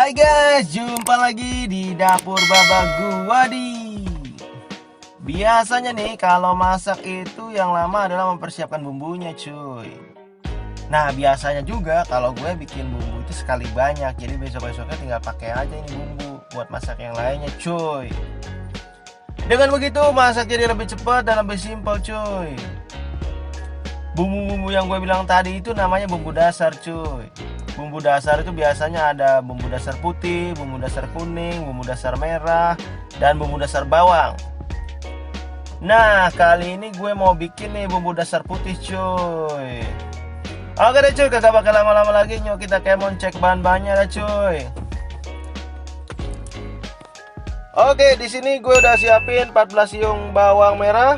Hai guys, jumpa lagi di dapur Baba Guwadi. Biasanya nih kalau masak itu yang lama adalah mempersiapkan bumbunya cuy. Nah biasanya juga kalau gue bikin bumbu itu sekali banyak, jadi besok-besoknya tinggal pakai aja ini bumbu buat masak yang lainnya cuy. Dengan begitu masak jadi lebih cepat dan lebih simpel cuy. Bumbu-bumbu yang gue bilang tadi itu namanya bumbu dasar cuy. Bumbu dasar itu biasanya ada bumbu dasar putih, bumbu dasar kuning, bumbu dasar merah, dan bumbu dasar bawang. Nah kali ini gue mau bikin nih bumbu dasar putih cuy. Oke deh cuy, kagak bakal lama-lama lagi, yuk kita kemon cek bahan-bahannya dah cuy. Oke, di sini gue udah siapin 14 siung bawang merah,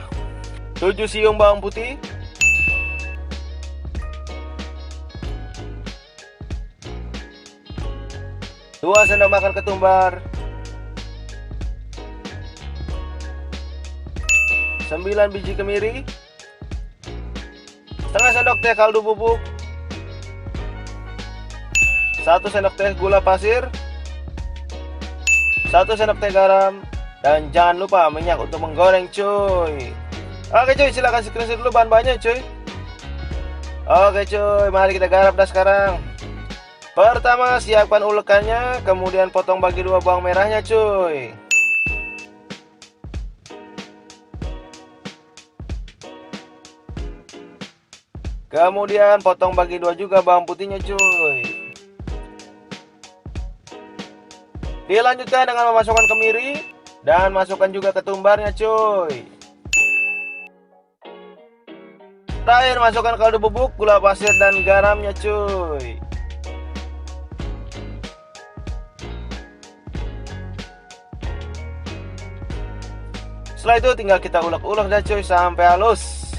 7 siung bawang putih, 2 sendok makan ketumbar, 9 biji kemiri, setengah sendok teh kaldu bubuk, 1 sendok teh gula pasir, 1 sendok teh garam, dan jangan lupa minyak untuk menggoreng cuy. Oke cuy, silahkan screenshot dulu bahan-bahannya cuy. Oke cuy, mari kita garap dah sekarang. Pertama siapkan ulekannya, kemudian potong bagi 2 bawang merahnya cuy. Kemudian potong bagi 2 juga bawang putihnya cuy. Dilanjutkan dengan memasukkan kemiri dan masukkan juga ketumbarnya cuy. Terakhir masukkan kaldu bubuk, gula pasir dan garamnya cuy. Setelah itu tinggal kita ulek-ulek dah cuy sampai halus.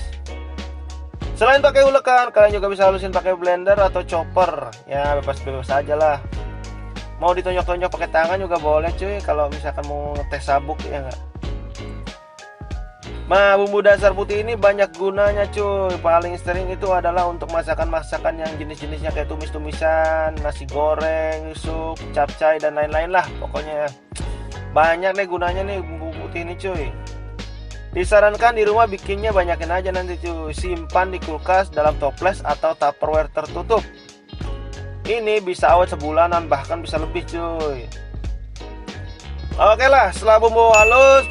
Selain pakai ulekan, kalian juga bisa halusin pakai blender atau chopper. Ya bebas-bebas aja lah. Mau ditonjok-tonjok pakai tangan juga boleh cuy, kalau misalkan mau ngetes sabuk ya enggak. Nah bumbu dasar putih ini banyak gunanya cuy. Paling sering itu adalah untuk masakan-masakan yang jenis-jenisnya kayak tumis-tumisan, nasi goreng, sup, capcay dan lain-lain lah. Pokoknya banyak nih gunanya nih bumbu putih ini cuy. Disarankan di rumah bikinnya banyakin aja nanti cuy. Simpan di kulkas dalam toples atau tupperware tertutup. Ini bisa awet sebulanan, bahkan bisa lebih cuy. Oke lah, setelah bumbu halus,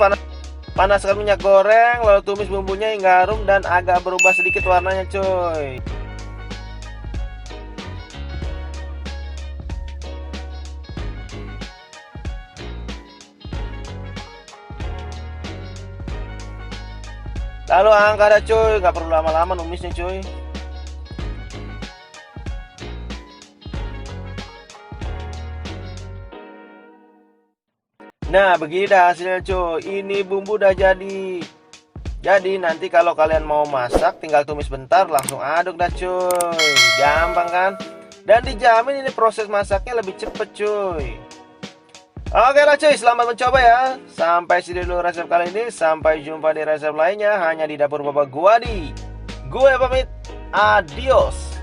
panaskan minyak goreng, lalu tumis bumbunya hingga harum dan agak berubah sedikit warnanya cuy. Lalu angkat dah cuy, nggak perlu lama-lama numisnya cuy. Nah begini dah hasilnya cuy. Ini bumbu udah jadi. Jadi nanti kalau kalian mau masak tinggal tumis bentar langsung aduk dah cuy. Gampang kan? Dan dijamin ini proses masaknya lebih cepet cuy. Oke lah cuy, selamat mencoba ya. Sampai sini dulu resep kali ini. Sampai jumpa di resep lainnya hanya di dapur Baba Guwadi. Gue pamit, adios.